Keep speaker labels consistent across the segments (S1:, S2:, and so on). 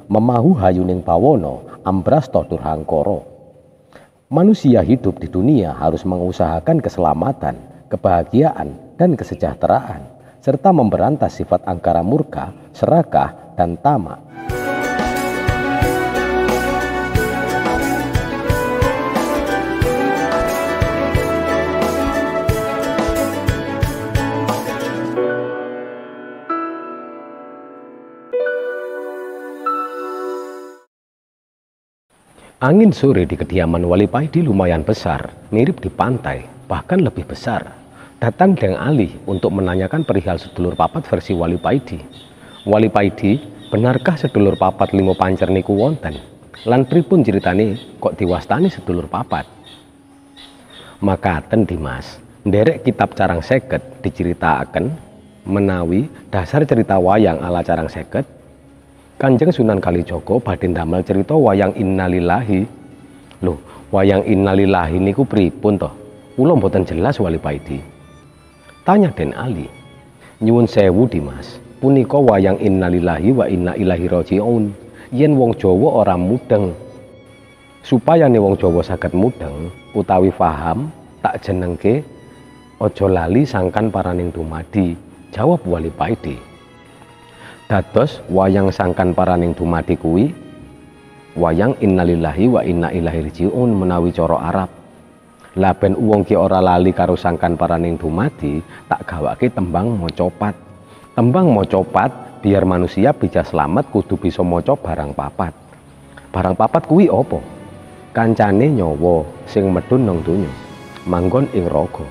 S1: memahu hayuning bawono ambrasta durhangkara. Manusia hidup di dunia harus mengusahakan keselamatan, kebahagiaan, dan kesejahteraan, serta memberantas sifat angkara murka, serakah, dan tamak. Angin sore di kediaman Wali Paidi lumayan besar, mirip di pantai, bahkan lebih besar. Datang Deng Ali untuk menanyakan perihal sedulur papat versi Wali Paidi. Wali Paidi, benarkah sedulur papat limo pancer niku wonten? Lan pripun ceritane kok diwastani sedulur papat? Makaten Dimas, nderek kitab Carang Seket diceritakan menawi dasar cerita wayang ala Carang Seket. Kanjeng Sunan Kalijaga badhe ndamel cerita wayang Innalillahi. Loh, wayang Innalillahi niku pripun toh? Kula mboten jelas Wali Paidi. Tanya Den Ali. Nyuwun sewu Dimas, punika wayang Innalillahi wa inna ilaihi rajiun. Yen wong Jawa ora mudeng. Supayane wong Jawa saged mudeng utawi paham, tak jenengke aja lali sangkan paraning dumadi. Jawab Wali Paidi. Dados wayang sangkan paraning dumadi kuwi wayang Innalillahi wa inna ilaihi rajiun menawi cara Arab. Lah ben wong ki ora lali karo sangkan paraning dumadi, tak gawake tembang mocopat. Tembang mocopat biar manusia bisa selamat kudu bisa maca barang papat. Barang papat kuwi apa? Kancane nyawa sing medhun nang donya, manggon ing raga.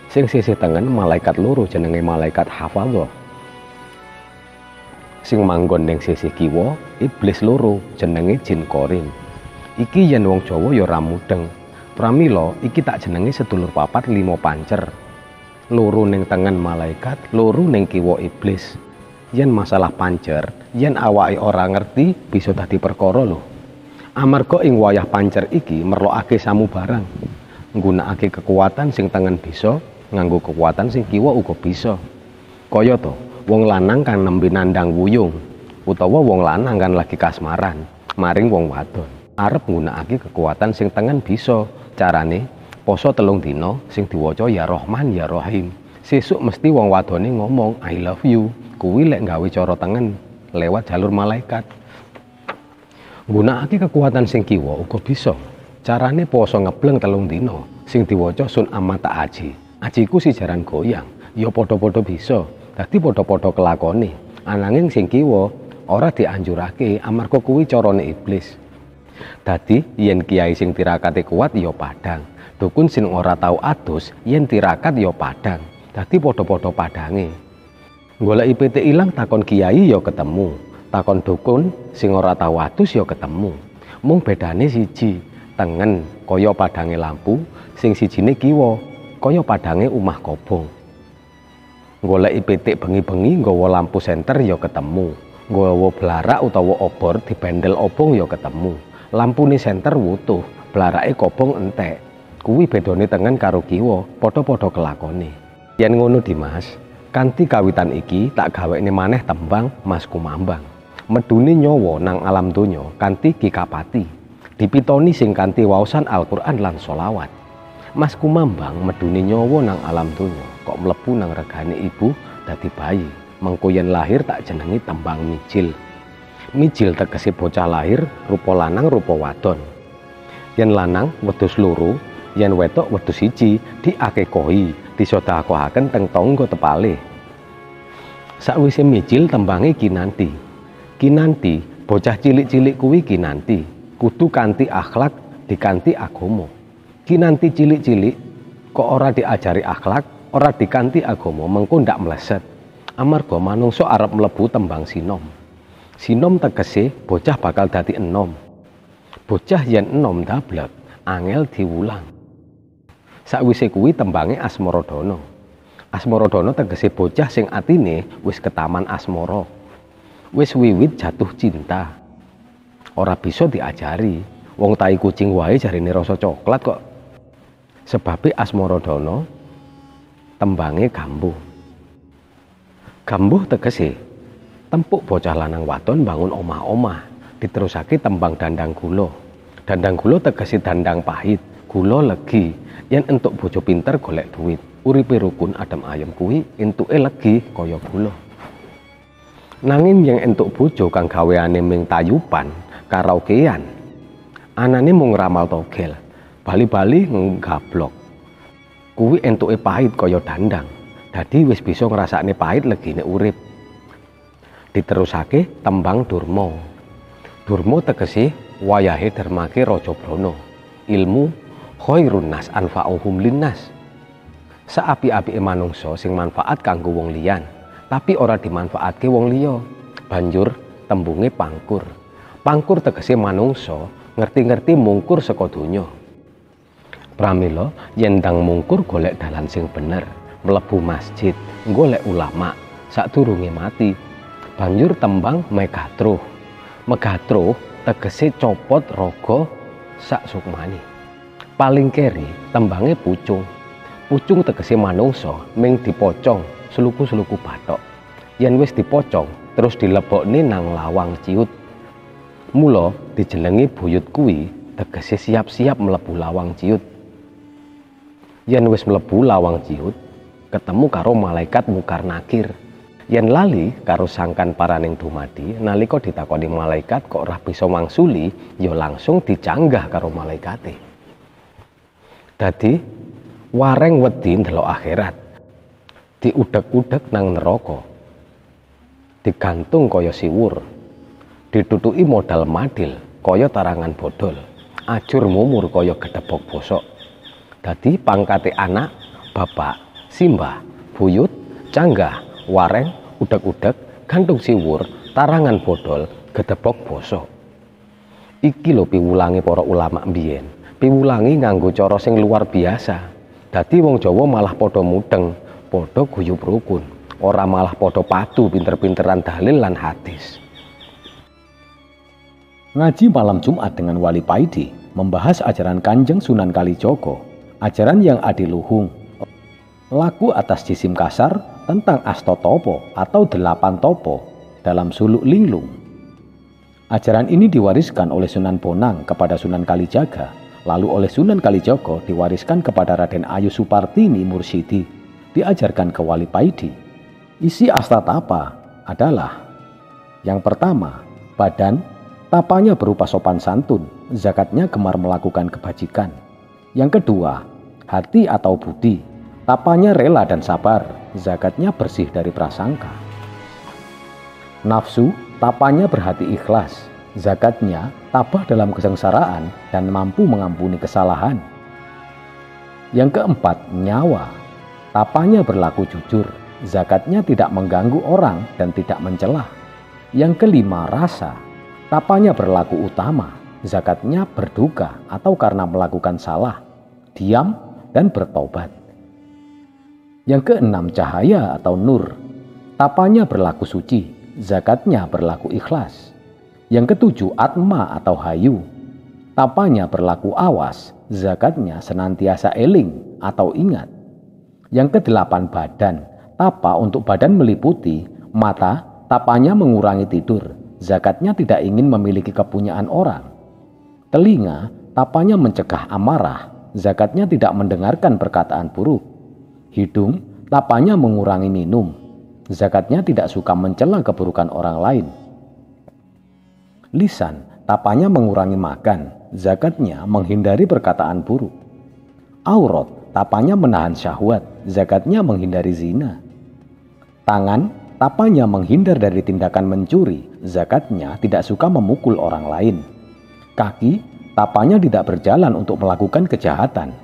S1: Sing sisih tengen malaikat loro jenenge malaikat hafadzah. Sing manggon ning sisih kiwa iblis loro jenenge jin korin. Iki yen wong Jawa ya ora mudeng. Pramila iki tak jenenge sedulur papat limo pancer. Loro ning tengen malaikat, loro ning kiwa iblis. Yen masalah pancer, yen awake ora ngerti bisa dadi perkara lho. Amarga ing wayah pancer iki merlokake samubarang. Nggunakake kekuatan sing tengen bisa, nganggo kekuatan sing kiwa uga bisa. Kaya to wong lanang kang nembe nandang wuyung, utawa wong lanang kan lagi kasmaran maring wong wadon arep nggunakake kekuatan sing tengen bisa. Carane poso 3 dina sing diwaca ya Rahman ya Rahim. Sesuk mesti wong wadone ngomong I love you, kuwi lek gawe cara tengen lewat jalur malaikat. Nggunakake kekuatan sing kiwa uga bisa. Carane poso ngebleng 3 dina sing diwaca sun amata aji. Ajiku si jaran goyang, ya padha-padha bisa. Dadi padha-padha kelakone, ananging sing kiwa ora dianjurake amarga kuwi carane iblis. Dadi yen kiai sing tirakate kuat ya padhang, dukun sing ora tau adus yen tirakat ya padhang. Dadi padha-padha padhange. Goleki pitik ilang takon kiai ya ketemu, takon dukun sing ora tau adus ya ketemu. Mung bedane siji, tengen kaya padhange lampu, sing sijine kiwa kaya padhange omah kobong. Goleki pitik bengi-bengi nggawa lampu senter ya ketemu, nggawa blarak utawa obor dibendel obong ya ketemu. Lampune senter wutuh, blarake kobong entek. Kuwi bedane tengen karo kiwa, padha-padha kelakone. Yen ngono Dimas, kanthi kawitan iki tak gawekne maneh tembang Mas Kumambang. Medune nyawa nang alam donya kanthi kikapati. Dipitoni sing kanthi waosan Al-Qur'an lan sholawat. Mas Kumambang medune nyawa nang alam donya kok mlebu nang regane ibu dadi bayi. Mengko yen lahir tak jenengi tembang mijil. Mijil tegese bocah lahir rupa lanang rupa wadon. Yen lanang wedhus loro, yen wedok wedhus siji diakekohi, disedekahaken teng tangga tepale. Sakwise mijil tembange kinanti. Kinanti bocah cilik-cilik kuwi kinanti, kudu kanthi akhlak dikanthi agama. Kinanti cilik-cilik kok ora diajari akhlak, ora dikanthi agama mengko ndak meleset. Amarga manungsa arep mlebu tembang sinom. Sinom tegese bocah bakal dadi enom. Bocah yen enom dablek angel diwulang. Sakwise kuwi tembange Asmaradana. Asmaradana tegese bocah sing atine wis ketaman asmara. Wis wiwit jatuh cinta. Ora bisa diajari. Wong tai kucing wae jarine rasa coklat kok. Sebabe Asmaradana tembange gambuh. Gambuh tegese tempuk bocah lanang wadon bangun omah-omah, Diterusake tembang dandang gula. Dandang gula tegese dandang pahit, gula legi. Yen entuk bojo pinter golek duit, uripe rukun adem ayem kuwi entuke legi kaya gula. Nanging yen entuk bojo kang gaweane ming tayupan, karaokean, anane mung ramal togel, bali-bali nggablok. Kuwi entuke pahit kaya dandang. Dadi wis bisa ngrasakne pahit legine urip. Diterusake tembang Durma. Durma tegese wayahe dermake Raja Brana. Ilmu khairun nas anfa'uhum linnas. Saapi-apike manungsa sing manfaat kanggo wong liyan, tapi ora dimanfaatke wong liya. Banjur tembunge pangkur. Pangkur tegese manungsa ngerti-ngerti mungkur saka donya. Pramila yen ndang mungkur golek dalan sing bener, mlebu masjid, golek ulama sadurunge mati. Banjur tembang Megatruh. Megatruh tegese copot raga sak sukmane. Paling keri tembange Pucung. Pucung tegese manungsa ming dipocong sluku-sluku bathok. Yen wis dipocong terus dilebokne nang lawang ciut. Mula dijenengi buyut kuwi tegese siap-siap mlebu lawang ciut. Yen wis mlebu lawang ciut ketemu karo malaikat Mungkar Nakir. Yen lali karo sangkan paraning dumadi, nalika ditakoni malaikat kok ora bisa mangsuli, ya langsung dicanggah karo malaikate. Dadi wareng wedi ndelok akhirat, diudek-udek nang neraka, digantung kaya siwur, ditutuki modal madil kaya tarangan bodol, ajur mumur kaya gedhebok bosok. Dadi pangkate anak, bapak, simbah, buyut, canggah, wareng, udek-udek, gantung siwur, tarangan bodol, gedhebok bosok. Iki lho piwulange para ulama mbiyen. Piwulangi nganggo cara sing luar biasa. Dadi wong Jawa malah padha mudeng, padha guyub rukun, ora malah padha padu pinter-pinteran dalil lan hadis.
S2: Ngaji malam Jumat dengan Wali Paidi membahas ajaran Kanjeng Sunan Kalijaga, ajaran yang adiluhung, laku atas jisim kasar tentang Astatopo atau 8 topo dalam suluk linglung. Ajaran ini diwariskan oleh Sunan Bonang kepada Sunan Kalijaga, lalu oleh Sunan Kalijaga diwariskan kepada Raden Ayu Supartini Mursidi, diajarkan ke Wali Paidi. Isi Astatapa adalah: yang pertama, badan, tapanya berupa sopan santun, zakatnya gemar melakukan kebajikan. Yang kedua, hati atau budi, tapanya rela dan sabar, zakatnya bersih dari prasangka. Nafsu, tapanya berhati ikhlas, zakatnya tabah dalam kesengsaraan dan mampu mengampuni kesalahan. Yang keempat, nyawa, tapanya berlaku jujur, zakatnya tidak mengganggu orang dan tidak mencela. Yang kelima, rasa, tapanya berlaku utama, zakatnya berduka atau karena melakukan salah, diam dan bertobat. Yang keenam, cahaya atau nur, tapanya berlaku suci, zakatnya berlaku ikhlas. Yang ketujuh, atma atau hayu, tapanya berlaku awas, zakatnya senantiasa eling atau ingat. Yang kedelapan, badan, tapa untuk badan meliputi mata, tapanya mengurangi tidur, zakatnya tidak ingin memiliki kepunyaan orang. Telinga, tapanya mencegah amarah, zakatnya tidak mendengarkan perkataan buruk. Hidung, tapanya mengurangi minum, zakatnya tidak suka mencela keburukan orang lain. Lisan, tapanya mengurangi makan, zakatnya menghindari perkataan buruk. Aurat, tapanya menahan syahwat, zakatnya menghindari zina. Tangan, tapanya menghindar dari tindakan mencuri, zakatnya tidak suka memukul orang lain. Kaki, tapanya tidak berjalan untuk melakukan kejahatan,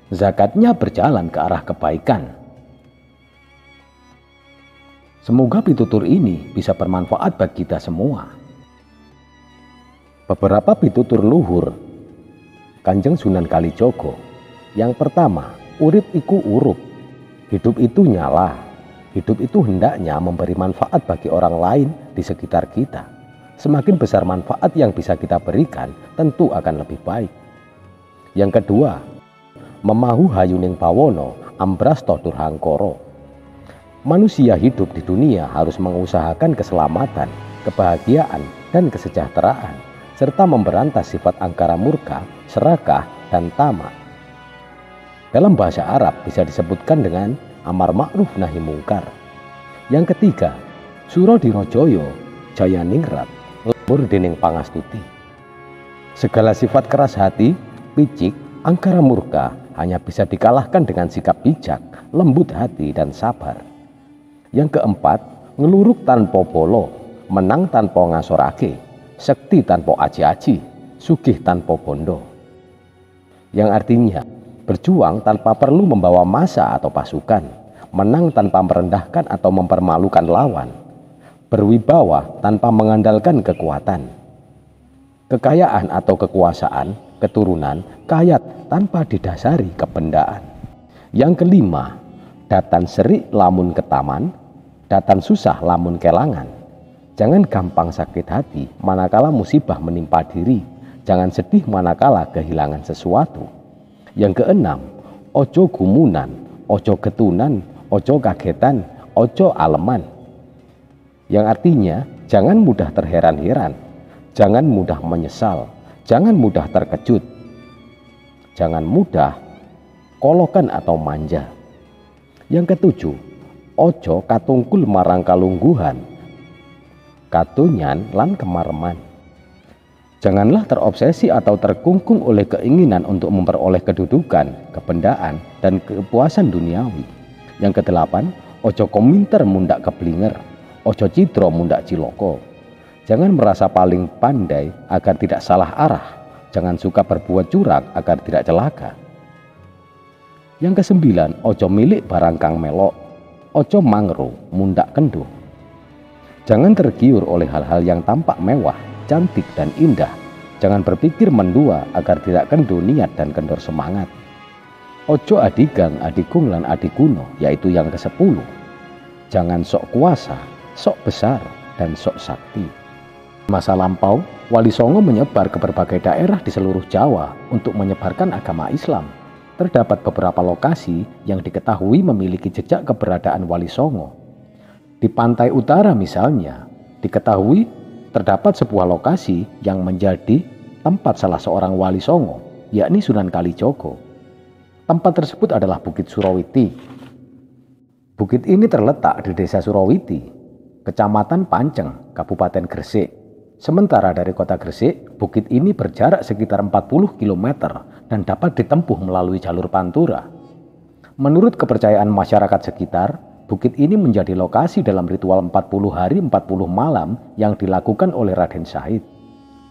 S2: zakatnya berjalan ke arah kebaikan. Semoga pitutur ini bisa bermanfaat bagi kita semua.
S1: Beberapa pitutur luhur Kanjeng Sunan Kalijaga. Yang pertama, urip iku urup, hidup itu nyala. Hidup itu hendaknya memberi manfaat bagi orang lain di sekitar kita. Semakin besar manfaat yang bisa kita berikan, tentu akan lebih baik. Yang kedua, memahu hayuning pawono ambrasto durhangkoro. Manusia hidup di dunia harus mengusahakan keselamatan, kebahagiaan, dan kesejahteraan.
S2: serta memberantas sifat angkara murka, serakah, dan tamak. Dalam bahasa Arab bisa disebutkan dengan amar ma'ruf nahi mungkar. Yang ketiga, Suro Dinojoyo, Jaya Ningrat, Lembur Dening Pangastuti. Segala sifat keras hati, picik, angkara murka hanya bisa dikalahkan dengan sikap bijak, lembut hati, dan sabar. Yang keempat, ngeluruk tanpa bolo, menang tanpa ngasorake, sekti tanpa aji-aji, sugih tanpa bondo. Yang artinya, berjuang tanpa perlu membawa massa atau pasukan, menang tanpa merendahkan atau mempermalukan lawan, berwibawa tanpa mengandalkan kekuatan, kekayaan atau kekuasaan, keturunan, kayat tanpa didasari kebendaan. Yang kelima, datan serik lamun ketaman, datan susah lamun kelangan. Jangan gampang sakit hati manakala musibah menimpa diri, jangan sedih manakala kehilangan sesuatu. Yang keenam, ojo gumunan, ojo getunan, ojo kagetan, ojo aleman. Yang artinya, jangan mudah terheran-heran, jangan mudah menyesal, jangan mudah terkejut, jangan mudah kolokan atau manja. Yang ketujuh, ojo katungkul marang kalungguhan, katunyan lan kemareman. Janganlah terobsesi atau terkungkung oleh keinginan untuk memperoleh kedudukan, kebendaan, dan kepuasan duniawi. Yang kedelapan, ojo kominter mundak keblinger, ojo cidro mundak ciloko. Jangan merasa paling pandai agar tidak salah arah. Jangan suka berbuat curang agar tidak celaka. Yang kesembilan, ojo milik barang kang melok, ojo mangro mundak kenduh. Jangan tergiur oleh hal-hal yang tampak mewah, cantik, dan indah. Jangan berpikir mendua agar tidak kendur niat dan kendor semangat. Ojo adigang, adigung, lan adikuno, yaitu yang ke-10. Jangan sok kuasa, sok besar, dan sok sakti. Masa lampau, Wali Songo menyebar ke berbagai daerah di seluruh Jawa untuk menyebarkan agama Islam. Terdapat beberapa lokasi yang diketahui memiliki jejak keberadaan Wali Songo. Di pantai utara misalnya, diketahui terdapat sebuah lokasi yang menjadi tempat salah seorang Wali Songo, yakni Sunan Kalijogo. Tempat tersebut adalah Bukit Surawiti. Bukit ini terletak di Desa Surawiti, Kecamatan Panceng, Kabupaten Gresik. Sementara dari kota Gresik, bukit ini berjarak sekitar 40 km dan dapat ditempuh melalui jalur Pantura. Menurut kepercayaan masyarakat sekitar, bukit ini menjadi lokasi dalam ritual 40 hari 40 malam yang dilakukan oleh Raden Said.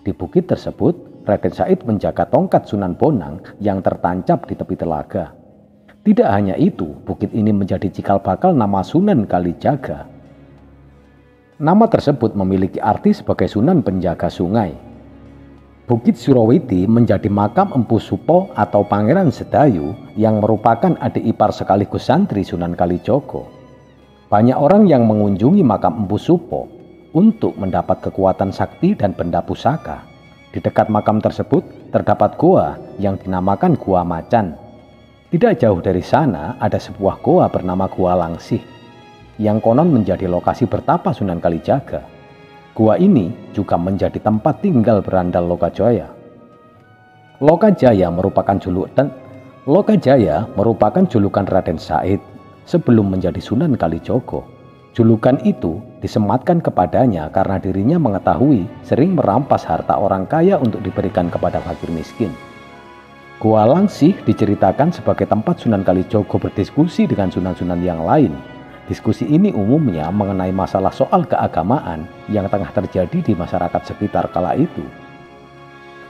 S2: Di bukit tersebut, Raden Said menjaga tongkat Sunan Bonang yang tertancap di tepi telaga. Tidak hanya itu, bukit ini menjadi cikal bakal nama Sunan Kalijaga. Nama tersebut memiliki arti sebagai Sunan Penjaga Sungai. Bukit Surawiti menjadi makam Empu Supo atau Pangeran Sedayu yang merupakan adik ipar sekaligus santri Sunan Kalijogo. Banyak orang yang mengunjungi makam Empu Supo untuk mendapat kekuatan sakti dan benda pusaka. Di dekat makam tersebut terdapat goa yang dinamakan Gua Macan. Tidak jauh dari sana ada sebuah goa bernama Gua Langsih yang konon menjadi lokasi bertapa Sunan Kalijaga. Gua ini juga menjadi tempat tinggal berandal Lokajaya. Lokajaya merupakan julukan Raden Said sebelum menjadi Sunan Kalijogo. Julukan itu disematkan kepadanya karena dirinya mengetahui sering merampas harta orang kaya untuk diberikan kepada fakir miskin. Gua Langsih diceritakan sebagai tempat Sunan Kalijogo berdiskusi dengan sunan-sunan yang lain. Diskusi ini umumnya mengenai masalah soal keagamaan yang tengah terjadi di masyarakat sekitar kala itu.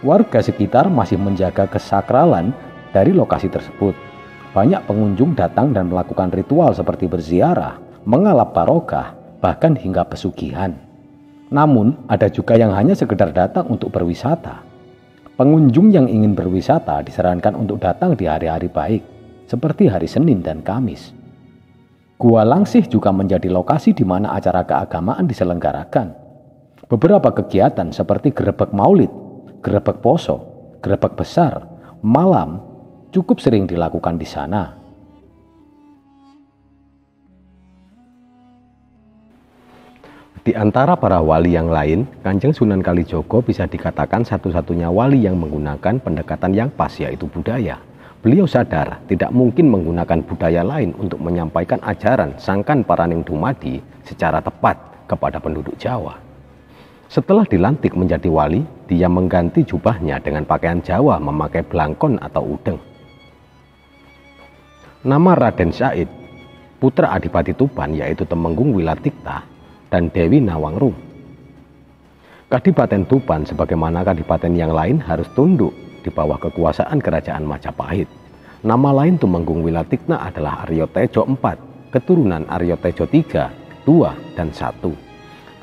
S2: Warga sekitar masih menjaga kesakralan dari lokasi tersebut. Banyak pengunjung datang dan melakukan ritual seperti berziarah, mengalap barokah, bahkan hingga pesugihan. Namun, ada juga yang hanya sekedar datang untuk berwisata. Pengunjung yang ingin berwisata disarankan untuk datang di hari-hari baik, seperti hari Senin dan Kamis. Gua Langsih juga menjadi lokasi di mana acara keagamaan diselenggarakan. Beberapa kegiatan seperti gerebek maulid, gerebek poso, gerebek besar, malam cukup sering dilakukan di sana.
S1: Di antara para wali yang lain, Kanjeng Sunan Kalijogo bisa dikatakan satu-satunya wali yang menggunakan pendekatan yang pas, yaitu budaya. Beliau sadar tidak mungkin menggunakan budaya lain untuk menyampaikan ajaran Sangkan Paraning Dumadi secara tepat kepada penduduk Jawa. Setelah dilantik menjadi wali, dia mengganti jubahnya dengan pakaian Jawa memakai blangkon atau udeng. Nama Raden Said, putra Adipati Tuban yaitu Temenggung Wilatikta dan Dewi Nawangrum. Kadipaten Tuban sebagaimana kadipaten yang lain harus tunduk di bawah kekuasaan kerajaan Majapahit. Nama lain Tumenggung Wilatikna adalah Aryo Tejo IV, keturunan Aryo Tejo III, II, dan I.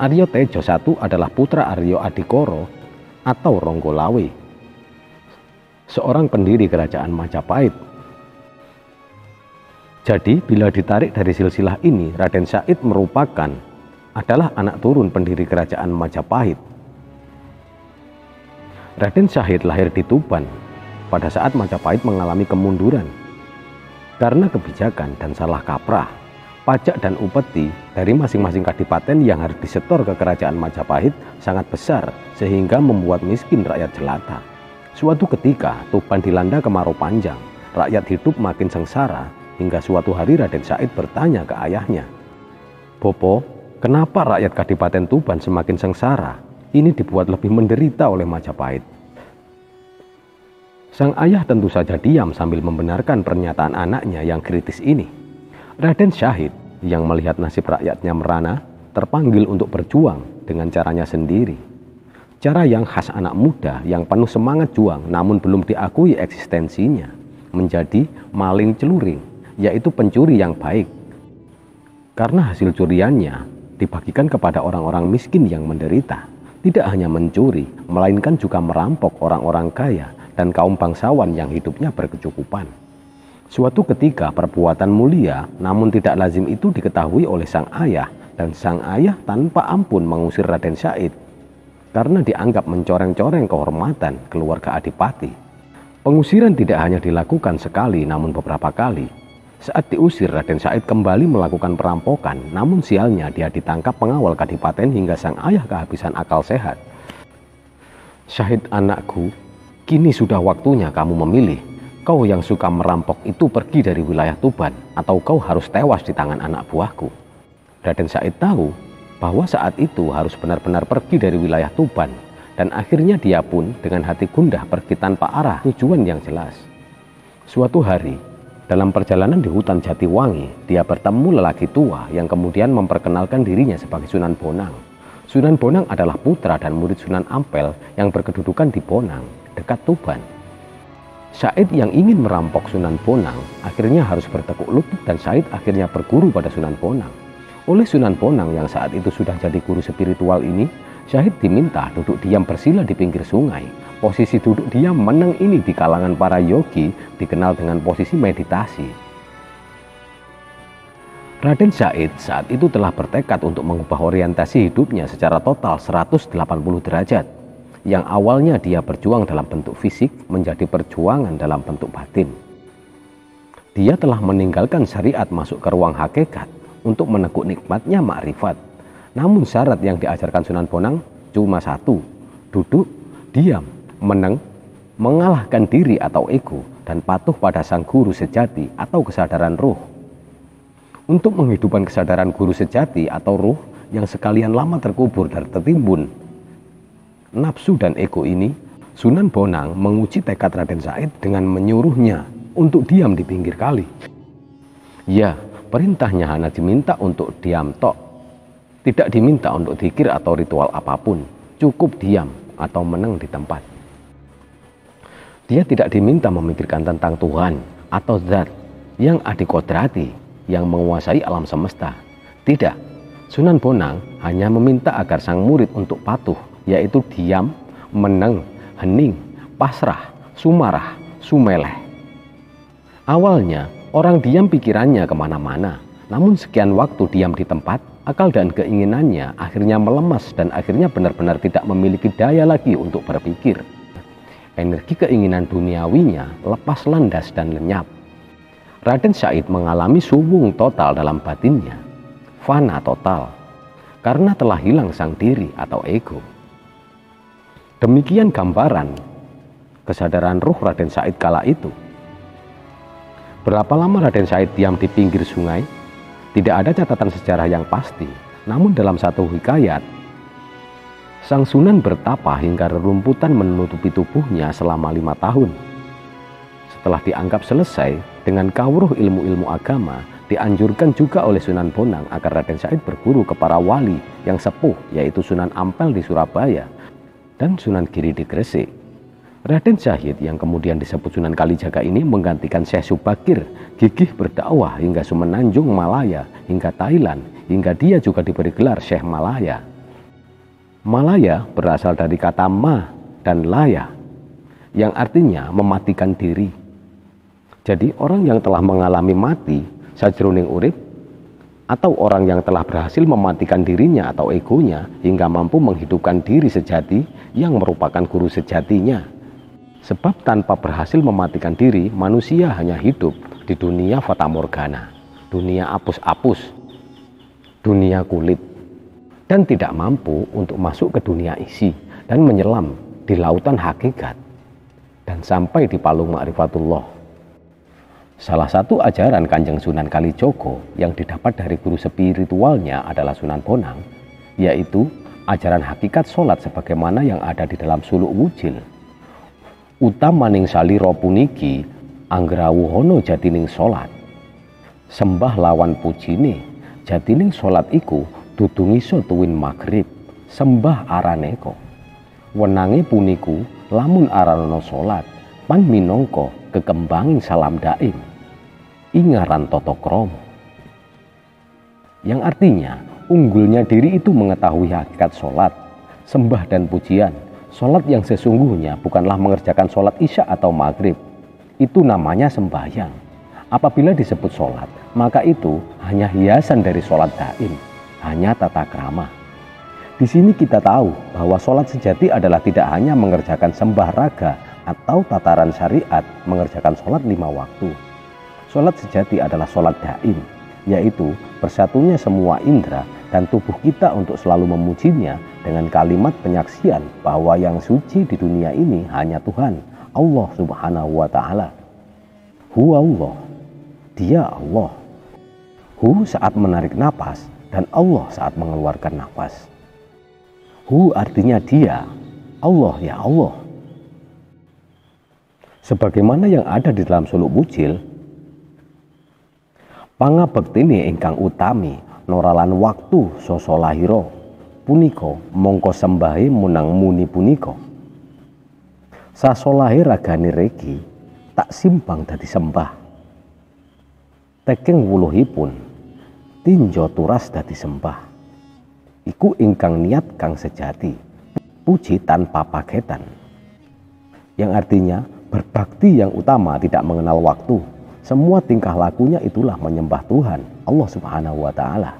S1: Aryo Tejo I adalah putra Aryo Adikoro atau Ronggolawe, seorang pendiri kerajaan Majapahit. Jadi bila ditarik dari silsilah ini, Raden Said adalah anak turun pendiri kerajaan Majapahit. Raden Said lahir di Tuban pada saat Majapahit mengalami kemunduran. Karena kebijakan dan salah kaprah, pajak dan upeti dari masing-masing kadipaten yang harus disetor ke kerajaan Majapahit sangat besar sehingga membuat miskin rakyat jelata. Suatu ketika Tuban dilanda kemarau panjang, rakyat hidup makin sengsara hingga suatu hari Raden Said bertanya ke ayahnya, "Bopo, kenapa rakyat Kadipaten Tuban semakin sengsara? Ini dibuat lebih menderita oleh Majapahit." Sang ayah tentu saja diam sambil membenarkan pernyataan anaknya yang kritis ini. Raden Syahid yang melihat nasib rakyatnya merana, terpanggil untuk berjuang dengan caranya sendiri. Cara yang khas anak muda yang penuh semangat juang namun belum diakui eksistensinya, menjadi maling celuring, yaitu pencuri yang baik. Karena hasil curiannya dibagikan kepada orang-orang miskin yang menderita. Tidak hanya mencuri, melainkan juga merampok orang-orang kaya dan kaum bangsawan yang hidupnya berkecukupan. Suatu ketika perbuatan mulia namun tidak lazim itu diketahui oleh sang ayah, dan sang ayah tanpa ampun mengusir Raden Said karena dianggap mencoreng-coreng kehormatan keluarga adipati. Pengusiran tidak hanya dilakukan sekali namun beberapa kali. Saat diusir, Raden Said kembali melakukan perampokan, namun sialnya dia ditangkap pengawal kadipaten hingga sang ayah kehabisan akal sehat. "Syahid anakku, kini sudah waktunya kamu memilih. Kau yang suka merampok itu pergi dari wilayah Tuban, atau kau harus tewas di tangan anak buahku." Raden Said tahu bahwa saat itu harus benar-benar pergi dari wilayah Tuban, dan akhirnya dia pun dengan hati gundah pergi tanpa arah tujuan yang jelas. Suatu hari, dalam perjalanan di hutan Jatiwangi, dia bertemu lelaki tua yang kemudian memperkenalkan dirinya sebagai Sunan Bonang. Sunan Bonang adalah putra dan murid Sunan Ampel yang berkedudukan di Bonang, dekat Tuban. Said yang ingin merampok Sunan Bonang akhirnya harus bertekuk lutut, dan Said akhirnya berguru pada Sunan Bonang. Oleh Sunan Bonang yang saat itu sudah jadi guru spiritual ini, Syahid diminta duduk diam bersila di pinggir sungai. Posisi duduk diam meneng ini di kalangan para yogi dikenal dengan posisi meditasi. Raden Said saat itu telah bertekad untuk mengubah orientasi hidupnya secara total 180 derajat. Yang awalnya dia berjuang dalam bentuk fisik menjadi perjuangan dalam bentuk batin. Dia telah meninggalkan syariat masuk ke ruang hakikat untuk menekuk nikmatnya makrifat. Namun syarat yang diajarkan Sunan Bonang cuma satu: duduk, diam, meneng, mengalahkan diri atau ego, dan patuh pada sang guru sejati atau kesadaran ruh. Untuk menghidupkan kesadaran guru sejati atau ruh yang sekalian lama terkubur dan tertimbun nafsu dan ego ini, Sunan Bonang menguji tekad Raden Said dengan menyuruhnya untuk diam di pinggir kali. Ya, perintahnya hanya diminta untuk diam tok. Tidak diminta untuk zikir atau ritual apapun, cukup diam atau meneng di tempat. Dia tidak diminta memikirkan tentang Tuhan atau zat yang adikodrati yang menguasai alam semesta. Tidak, Sunan Bonang hanya meminta agar sang murid untuk patuh, yaitu diam, meneng, hening, pasrah, sumarah, sumeleh. Awalnya orang diam pikirannya kemana-mana, namun sekian waktu diam di tempat, akal dan keinginannya akhirnya melemas dan akhirnya benar-benar tidak memiliki daya lagi untuk berpikir. Energi keinginan duniawinya lepas landas dan lenyap. Raden Said mengalami suwung total dalam batinnya, fana total. karena telah hilang sang diri atau ego. Demikian gambaran kesadaran ruh Raden Said kala itu. Berapa lama Raden Said diam di pinggir sungai? Tidak ada catatan sejarah yang pasti. Namun dalam satu hikayat, sang Sunan bertapa hingga rerumputan menutupi tubuhnya selama 5 tahun. Setelah dianggap selesai dengan kawruh ilmu-ilmu agama, dianjurkan juga oleh Sunan Bonang agar Raden Said berguru ke para wali yang sepuh, yaitu Sunan Ampel di Surabaya dan Sunan Giri di Gresik. Raden Said yang kemudian disebut Sunan Kalijaga ini menggantikan Syekh Subakir, gigih berdakwah hingga Semenanjung Malaya, hingga Thailand, hingga dia juga diberi gelar Syekh Malaya. Malaya berasal dari kata ma dan laya, yang artinya mematikan diri. Jadi orang yang telah mengalami mati sajroning urip, atau orang yang telah berhasil mematikan dirinya atau egonya hingga mampu menghidupkan diri sejati yang merupakan guru sejatinya. Sebab tanpa berhasil mematikan diri, manusia hanya hidup di dunia fata morgana, dunia apus-apus, dunia kulit, dan tidak mampu untuk masuk ke dunia isi dan menyelam di lautan hakikat dan sampai di palung ma'rifatullah. Salah satu ajaran Kanjeng Sunan Kalijogo yang didapat dari guru spiritualnya adalah Sunan Bonang, yaitu ajaran hakikat sholat sebagaimana yang ada di dalam suluk wujil. Utamaning salira puniki anggrawuhono jatining sholat. Sembah lawan pujine, jatining sholat iku dudu ngiso tuwin maghrib. Sembah araneko. Wenange puniku lamun aranono sholat, pan minangka kekembanging salam daim. Ingaran toto kromo. Yang artinya, unggulnya diri itu mengetahui hakikat sholat, sembah dan pujian. Sholat yang sesungguhnya bukanlah mengerjakan sholat isya atau maghrib. Itu namanya sembahyang. Apabila disebut sholat, maka itu hanya hiasan dari sholat daim, hanya tata krama. Di sini kita tahu bahwa sholat sejati adalah tidak hanya mengerjakan sembah raga atau tataran syariat mengerjakan sholat 5 waktu. Sholat sejati adalah sholat daim, yaitu bersatunya semua indera dan tubuh kita untuk selalu memujinya dengan kalimat penyaksian bahwa yang suci di dunia ini hanya Tuhan, Allah Subhanahu wa Ta'ala. Hu Allah, Dia Allah. Hu saat menarik napas dan Allah saat mengeluarkan napas. Hu artinya Dia, Allah ya Allah. Sebagaimana yang ada di dalam suluk wujil, pangabektine ingkang utami noralan waktu sasa lahira punika mongko sembahe munang muni punika. Sasolahe ragane regi tak simpang dadi sembah. Teking wuluhipun tinjo turas dadi sembah. Iku ingkang niat kang sejati, puji tanpa paketan. Yang artinya berbakti yang utama tidak mengenal waktu. Semua tingkah lakunya itulah menyembah Tuhan, Allah Subhanahu wa Ta'ala.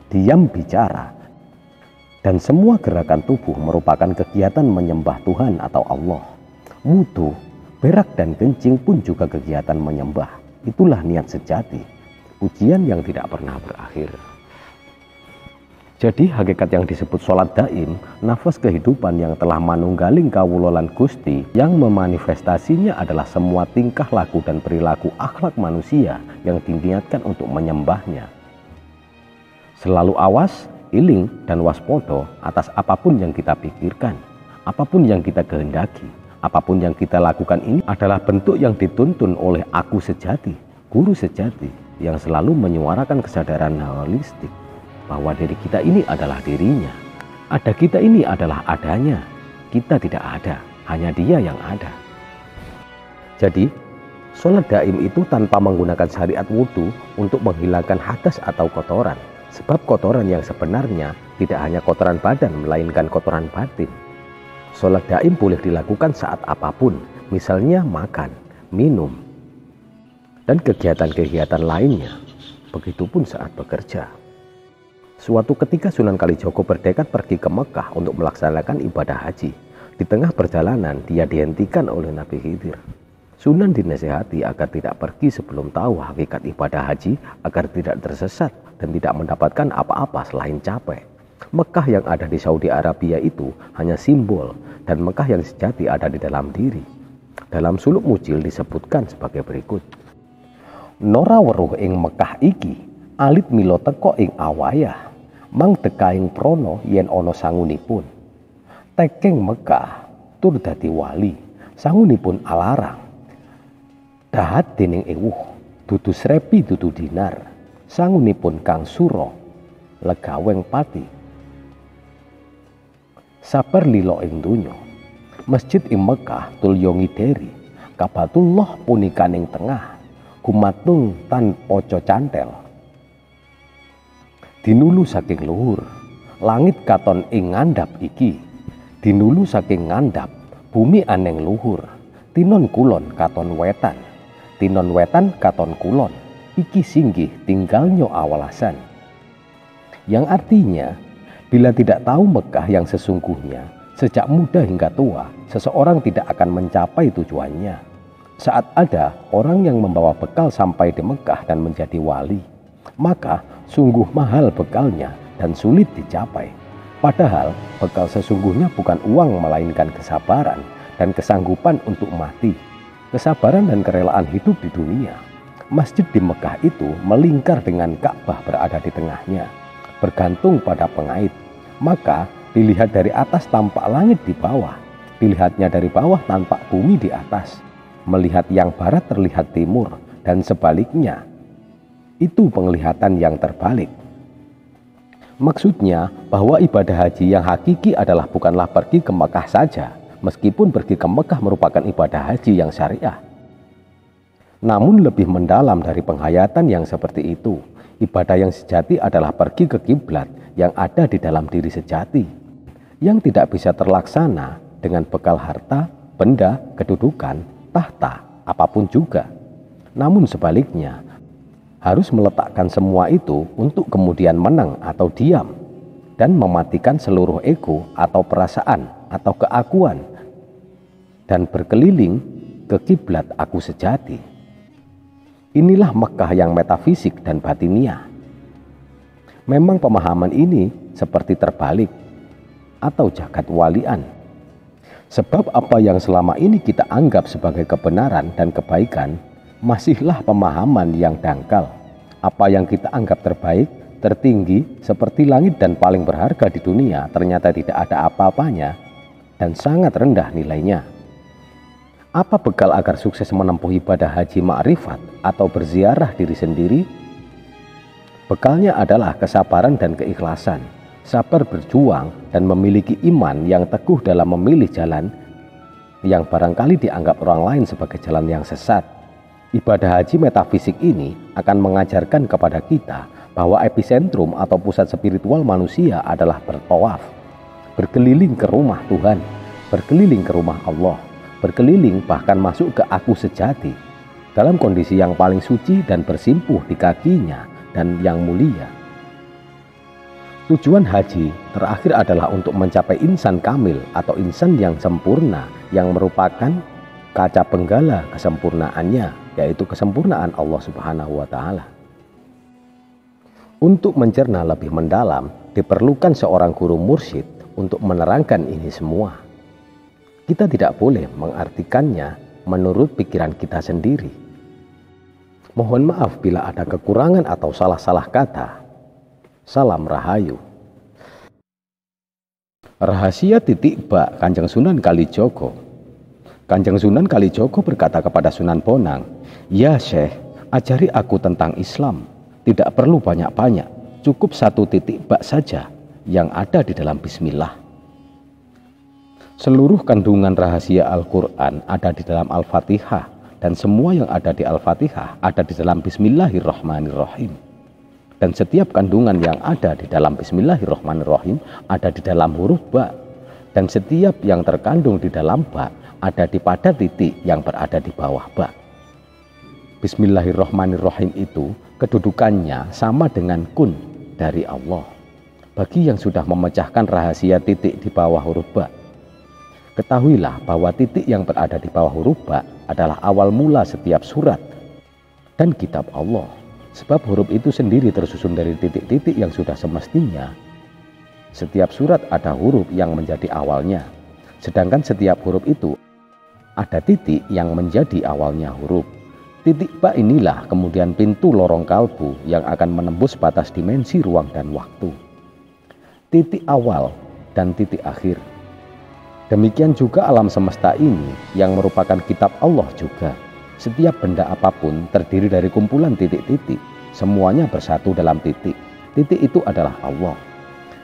S1: Diam bicara, dan semua gerakan tubuh merupakan kegiatan menyembah Tuhan atau Allah. Wudu, berak dan kencing pun juga kegiatan menyembah. Itulah niat sejati, pujian yang tidak pernah berakhir. Jadi hakikat yang disebut sholat daim, nafas kehidupan yang telah manunggaling kawulolan Gusti, yang memanifestasinya adalah semua tingkah laku dan perilaku akhlak manusia yang diniatkan untuk menyembahnya. Selalu awas, iling, dan waspodo atas apapun yang kita pikirkan, apapun yang kita kehendaki, apapun yang kita lakukan ini adalah bentuk yang dituntun oleh aku sejati, guru sejati, yang selalu menyuarakan kesadaran holistik bahwa diri kita ini adalah dirinya. Ada kita ini adalah adanya. Kita tidak ada, hanya dia yang ada. Jadi, sholat daim itu tanpa menggunakan syariat wudhu untuk menghilangkan hadas atau kotoran. Sebab kotoran yang sebenarnya tidak hanya kotoran badan, melainkan kotoran batin. Sholat daim boleh dilakukan saat apapun, misalnya makan, minum, dan kegiatan-kegiatan lainnya. Begitupun saat bekerja. Suatu ketika Sunan Kalijogo bertekad pergi ke Mekah untuk melaksanakan ibadah haji. Di tengah perjalanan dia dihentikan oleh Nabi Khidir. Sunan dinasihati agar tidak pergi sebelum tahu hakikat ibadah haji, agar tidak tersesat dan tidak mendapatkan apa-apa selain capek. Mekah yang ada di Saudi Arabia itu hanya simbol, dan Mekah yang sejati ada di dalam diri. Dalam suluk Mucil disebutkan sebagai berikut. Nora weruh ing Mekah iki, alit milo teko ing awayah, mang tekaing prono yen ono sangunipun. Tekeng Mekah tur dadi wali, sangunipun alarang. Dahat dening ewuh, dudu srepi dudu dinar, sangunipun kang suro, legaweng pati. Sabar lilo ing dunyo, masjid ing Mekah tulyo ngideri, kabatullah punika ning tengah, gumatung tan poco cantel. Dinulu saking luhur, langit katon ing ngandhap iki, dinulu saking ngandhap, bumi aneng luhur, tinon kulon katon wetan, tinon wetan katon kulon, iki singgih tinggalnya awalasan. Yang artinya, bila tidak tahu Mekah yang sesungguhnya, sejak muda hingga tua, seseorang tidak akan mencapai tujuannya. Saat ada orang yang membawa bekal sampai di Mekah dan menjadi wali, maka sungguh mahal bekalnya dan sulit dicapai. Padahal bekal sesungguhnya bukan uang melainkan kesabaran dan kesanggupan untuk mati, kesabaran dan kerelaan hidup di dunia. Masjid di Mekah itu melingkar dengan Ka'bah berada di tengahnya, bergantung pada pengait. Maka dilihat dari atas tampak langit di bawah, dilihatnya dari bawah tampak bumi di atas, melihat yang barat terlihat timur, dan sebaliknya. Itu penglihatan yang terbalik. Maksudnya bahwa ibadah haji yang hakiki adalah bukanlah pergi ke Mekah saja, meskipun pergi ke Mekah merupakan ibadah haji yang syariah. Namun lebih mendalam dari penghayatan yang seperti itu, ibadah yang sejati adalah pergi ke kiblat yang ada di dalam diri sejati, yang tidak bisa terlaksana dengan bekal harta, benda, kedudukan, tahta, apapun juga. Namun sebaliknya, harus meletakkan semua itu untuk kemudian menang atau diam, dan mematikan seluruh ego atau perasaan atau keakuan, dan berkeliling ke kiblat aku sejati. Inilah Mekah yang metafisik dan batiniah. Memang pemahaman ini seperti terbalik atau jagat walian. Sebab apa yang selama ini kita anggap sebagai kebenaran dan kebaikan masihlah pemahaman yang dangkal. Apa yang kita anggap terbaik, tertinggi, seperti langit dan paling berharga di dunia ternyata tidak ada apa-apanya dan sangat rendah nilainya. Apa bekal agar sukses menempuh ibadah haji ma'rifat atau berziarah diri sendiri? Bekalnya adalah kesabaran dan keikhlasan, sabar berjuang dan memiliki iman yang teguh dalam memilih jalan yang barangkali dianggap orang lain sebagai jalan yang sesat. Ibadah haji metafisik ini akan mengajarkan kepada kita bahwa epicentrum atau pusat spiritual manusia adalah bertawaf, berkeliling ke rumah Tuhan, berkeliling ke rumah Allah, berkeliling bahkan masuk ke aku sejati, dalam kondisi yang paling suci dan bersimpuh di kakinya dan yang mulia. Tujuan haji terakhir adalah untuk mencapai insan kamil atau insan yang sempurna, yang merupakan kaca penggala kesempurnaannya, yaitu kesempurnaan Allah Subhanahu wa Ta'ala. Untuk mencerna lebih mendalam, diperlukan seorang guru mursyid untuk menerangkan ini semua. Kita tidak boleh mengartikannya menurut pikiran kita sendiri. Mohon maaf bila ada kekurangan atau salah-salah kata. Salam Rahayu. Rahasia titik bak Kanjeng Sunan Kalijogo. Kanjeng Sunan Kalijogo berkata kepada Sunan Bonang, "Ya Syekh, ajari aku tentang Islam. Tidak perlu banyak-banyak, cukup satu titik bak saja yang ada di dalam Bismillah." Seluruh kandungan rahasia Al-Quran ada di dalam Al-Fatihah, dan semua yang ada di Al-Fatihah ada di dalam Bismillahirrahmanirrahim. Dan setiap kandungan yang ada di dalam Bismillahirrahmanirrahim ada di dalam huruf ba, dan setiap yang terkandung di dalam ba ada di pada titik yang berada di bawah ba. Bismillahirrahmanirrahim itu kedudukannya sama dengan kun dari Allah. Bagi yang sudah memecahkan rahasia titik di bawah huruf ba, ketahuilah bahwa titik yang berada di bawah huruf ba adalah awal mula setiap surat dan kitab Allah. Sebab huruf itu sendiri tersusun dari titik-titik yang sudah semestinya
S2: Setiap surat ada huruf yang menjadi awalnya, sedangkan setiap huruf itu ada titik yang menjadi awalnya huruf. Titik ba inilah kemudian pintu lorong kalbu yang akan menembus batas dimensi ruang dan waktu. Titik awal dan titik akhir. Demikian juga alam semesta ini yang merupakan kitab Allah juga. Setiap benda apapun terdiri dari kumpulan titik-titik, semuanya bersatu dalam titik. Titik itu adalah Allah.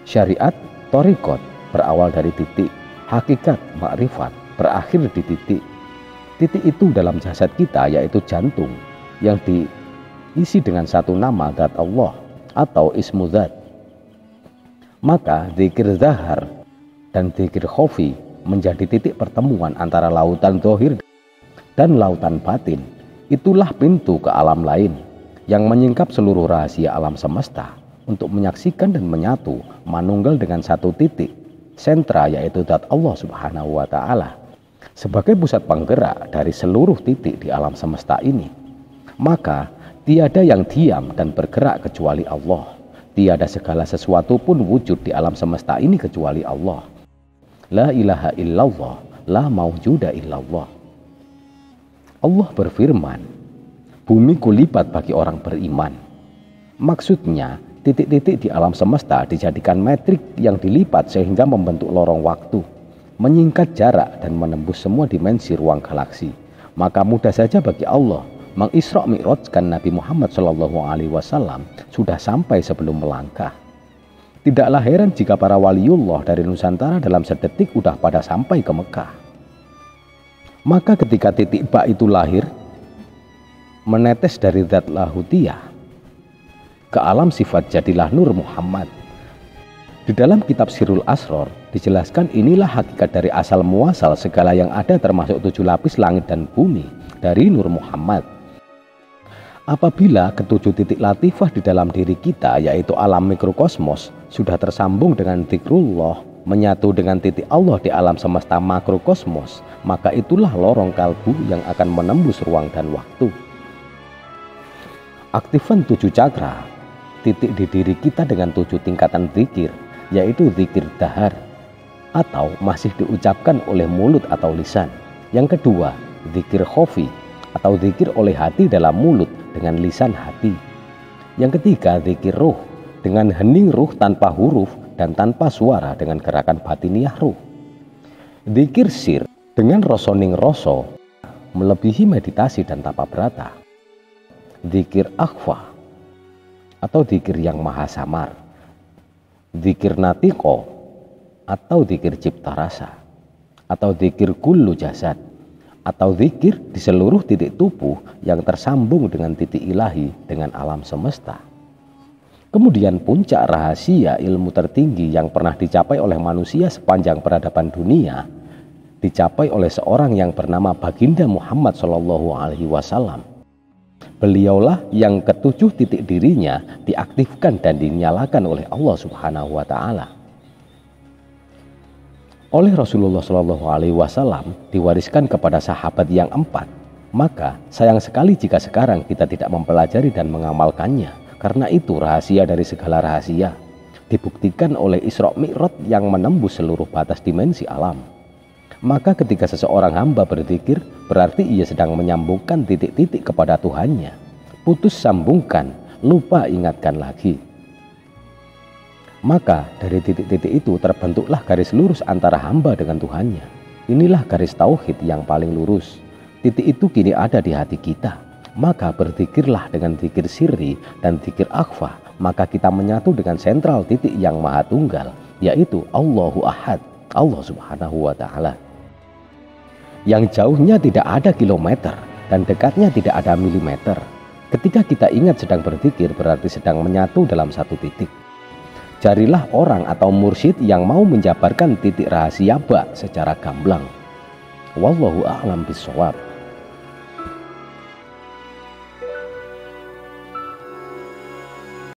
S2: Syariat, thariqat berawal dari titik. Hakikat, makrifat berakhir di titik. Titik itu dalam jasad kita yaitu jantung yang diisi dengan satu nama zat Allah atau ismu zat. Maka zikir zahar dan zikir khofi menjadi titik pertemuan antara lautan zahir dan lautan batin. Itulah pintu ke alam lain yang menyingkap seluruh rahasia alam semesta untuk menyaksikan dan menyatu manunggal dengan satu titik sentra yaitu zat Allah Subhanahu wa Ta'ala sebagai pusat penggerak dari seluruh titik di alam semesta ini. Maka tiada yang diam dan bergerak kecuali Allah. Tiada segala sesuatu pun wujud di alam semesta ini kecuali Allah. La ilaha illallah, la maujuda illallah. Allah berfirman, bumi kulipat bagi orang beriman. Maksudnya, titik-titik di alam semesta dijadikan metrik yang dilipat sehingga membentuk lorong waktu, menyingkat jarak dan menembus semua dimensi ruang galaksi. Maka mudah saja bagi Allah mengisra mi'rajkan Nabi Muhammad SAW sudah sampai sebelum melangkah. Tidaklah heran jika para waliullah dari Nusantara dalam sedetik udah pada sampai ke Mekah. Maka ketika titik ba itu lahir, menetes dari zat lahutiyah ke alam sifat jadilah Nur Muhammad. Di dalam kitab Sirrul Asror dijelaskan inilah hakikat dari asal muasal segala yang ada termasuk 7 lapis langit dan bumi dari Nur Muhammad. Apabila ketujuh titik latifah di dalam diri kita yaitu alam mikrokosmos sudah tersambung dengan zikrullah, menyatu dengan titik Allah di alam semesta makrokosmos, maka itulah lorong kalbu yang akan menembus ruang dan waktu. Aktifan 7 cakra, titik di diri kita dengan 7 tingkatan zikir, yaitu zikir dahar atau masih diucapkan oleh mulut atau lisan. Yang kedua, zikir khofi atau zikir oleh hati dalam mulut dengan lisan hati. Yang ketiga, zikir ruh dengan hening ruh tanpa huruf dan tanpa suara dengan gerakan batiniah ruh. Zikir sir dengan rosoning roso melebihi meditasi dan tapa brata. Zikir akhfa atau zikir yang maha samar. Zikir natiko atau zikir cipta rasa, atau zikir kullu jasad, atau zikir di seluruh titik tubuh yang tersambung dengan titik ilahi dengan alam semesta. Kemudian puncak rahasia ilmu tertinggi yang pernah dicapai oleh manusia sepanjang peradaban dunia dicapai oleh seorang yang bernama Baginda Muhammad SAW. Beliaulah yang ketujuh titik dirinya diaktifkan dan dinyalakan oleh Allah Subhanahu wa Ta'ala. Oleh Rasulullah SAW diwariskan kepada sahabat yang 4. Maka sayang sekali jika sekarang kita tidak mempelajari dan mengamalkannya, karena itu rahasia dari segala rahasia dibuktikan oleh Isra Mi'raj yang menembus seluruh batas dimensi alam. Maka ketika seseorang hamba berzikir, berarti ia sedang menyambungkan titik-titik kepada Tuhannya. Putus sambungkan, lupa ingatkan lagi. Maka dari titik-titik itu terbentuklah garis lurus antara hamba dengan Tuhannya. Inilah garis tauhid yang paling lurus. Titik itu kini ada di hati kita. Maka berzikirlah dengan zikir sirri dan zikir akhfa. Maka kita menyatu dengan sentral titik yang maha tunggal, yaitu Allahu Ahad, Allah Subhanahu wa Ta'ala. Yang jauhnya tidak ada kilometer dan dekatnya tidak ada milimeter. Ketika kita ingat sedang berzikir berarti sedang menyatu dalam satu titik. Carilah orang atau mursyid yang mau menjabarkan titik rahasia ba secara gamblang. Wallahu a'lam bishawab.